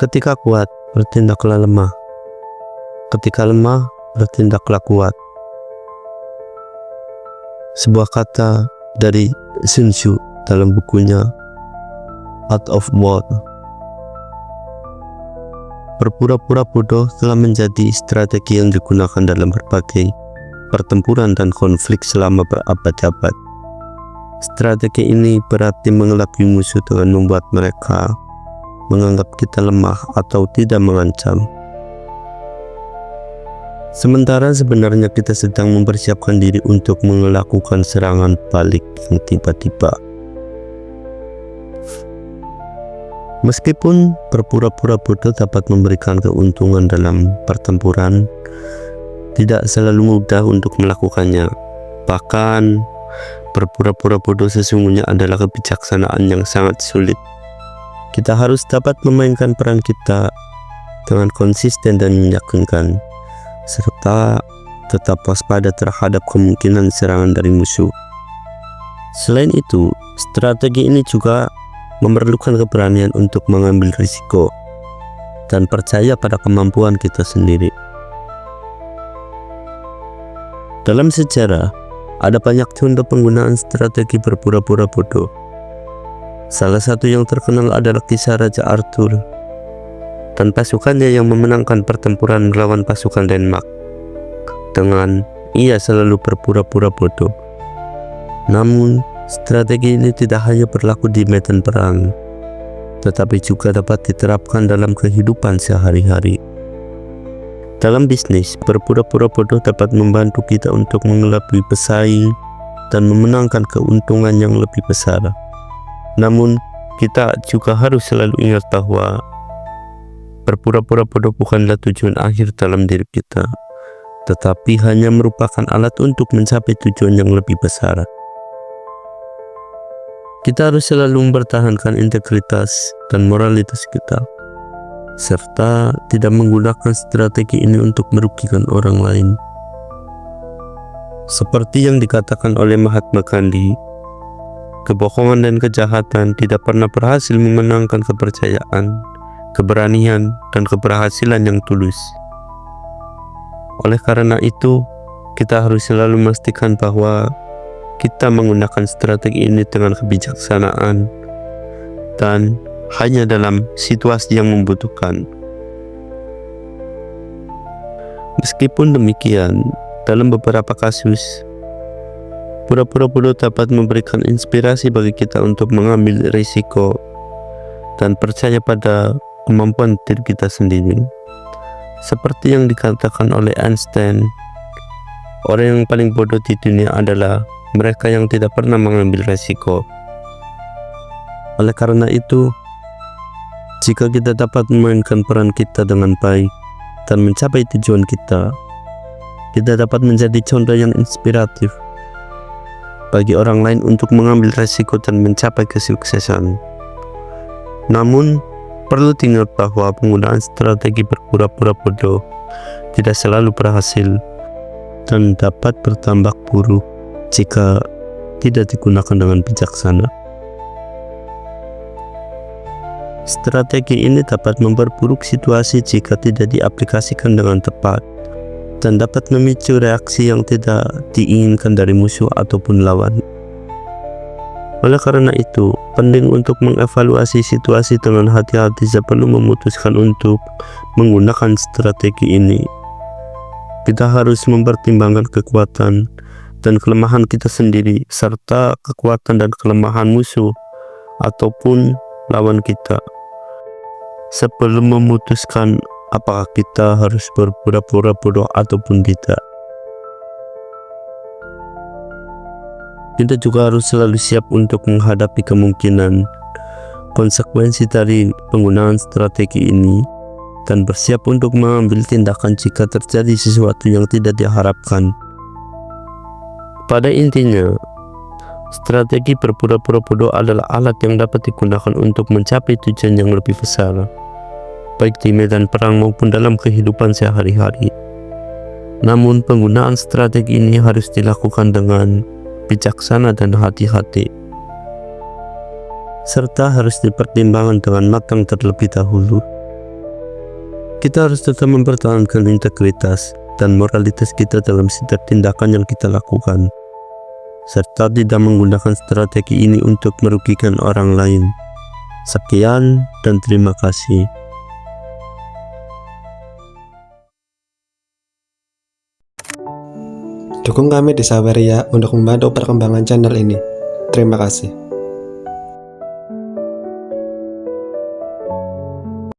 Ketika kuat, bertindaklah lemah. Ketika lemah, bertindaklah kuat. Sebuah kata dari Sun Tzu dalam bukunya Art of War. Berpura-pura bodoh telah menjadi strategi yang digunakan dalam berbagai pertempuran dan konflik selama berabad-abad. Strategi ini berarti mengelabui musuh dengan membuat mereka menganggap kita lemah atau tidak mengancam. Sementara sebenarnya kita sedang mempersiapkan diri untuk melakukan serangan balik yang tiba-tiba. Meskipun berpura-pura bodoh dapat memberikan keuntungan dalam pertempuran, tidak selalu mudah untuk melakukannya. Bahkan, berpura-pura bodoh sesungguhnya adalah kebijaksanaan yang sangat sulit. Kita harus dapat memainkan peran kita dengan konsisten dan meyakinkan, serta tetap waspada terhadap kemungkinan serangan dari musuh. Selain itu, strategi ini juga memerlukan keberanian untuk mengambil risiko dan percaya pada kemampuan kita sendiri. Dalam sejarah, ada banyak contoh penggunaan strategi berpura-pura bodoh. Salah satu yang terkenal adalah kisah Raja Arthur dan pasukannya yang memenangkan pertempuran melawan pasukan Denmark dengan ia selalu berpura-pura bodoh. Namun, strategi ini tidak hanya berlaku di medan perang, tetapi juga dapat diterapkan dalam kehidupan sehari-hari. Dalam bisnis, berpura-pura bodoh dapat membantu kita untuk mengelabui pesaing dan memenangkan keuntungan yang lebih besar. Namun, kita juga harus selalu ingat bahwa berpura-pura bodoh bukanlah tujuan akhir dalam diri kita, tetapi hanya merupakan alat untuk mencapai tujuan yang lebih besar. Kita harus selalu mempertahankan integritas dan moralitas kita, serta tidak menggunakan strategi ini untuk merugikan orang lain. Seperti yang dikatakan oleh Mahatma Gandhi, kebohongan dan kejahatan tidak pernah berhasil memenangkan kepercayaan, keberanian, dan keberhasilan yang tulus. Oleh karena itu, kita harus selalu memastikan bahwa kita menggunakan strategi ini dengan kebijaksanaan dan hanya dalam situasi yang membutuhkan. Meskipun demikian, dalam beberapa kasus, pura-pura bodoh dapat memberikan inspirasi bagi kita untuk mengambil risiko dan percaya pada kemampuan diri kita sendiri. Seperti yang dikatakan oleh Einstein, orang yang paling bodoh di dunia adalah mereka yang tidak pernah mengambil risiko. Oleh karena itu, jika kita dapat memainkan peran kita dengan baik dan mencapai tujuan kita dapat menjadi contoh yang inspiratif bagi orang lain untuk mengambil risiko dan mencapai kesuksesan. Namun, perlu diingat bahwa penggunaan strategi berpura-pura bodoh tidak selalu berhasil dan dapat berdampak buruk jika tidak digunakan dengan bijaksana. Strategi ini dapat memperburuk situasi jika tidak diaplikasikan dengan tepat dan dapat memicu reaksi yang tidak diinginkan dari musuh ataupun lawan. Oleh karena itu, penting untuk mengevaluasi situasi dengan hati-hati sebelum memutuskan untuk menggunakan strategi ini. Kita harus mempertimbangkan kekuatan dan kelemahan kita sendiri, serta kekuatan dan kelemahan musuh ataupun lawan kita, sebelum memutuskan apakah kita harus berpura-pura bodoh ataupun tidak. Kita juga harus selalu siap untuk menghadapi kemungkinan konsekuensi dari penggunaan strategi ini dan bersiap untuk mengambil tindakan jika terjadi sesuatu yang tidak diharapkan. Pada intinya, strategi berpura-pura bodoh adalah alat yang dapat digunakan untuk mencapai tujuan yang lebih besar, baik di medan perang maupun dalam kehidupan sehari-hari. Namun, penggunaan strategi ini harus dilakukan dengan bijaksana dan hati-hati, serta harus dipertimbangkan dengan matang terlebih dahulu. Kita harus tetap mempertahankan integritas dan moralitas kita dalam setiap tindakan yang kita lakukan, serta tidak menggunakan strategi ini untuk merugikan orang lain. Sekian dan terima kasih. Dukung kami di Saweria untuk membantu perkembangan channel ini. Terima kasih.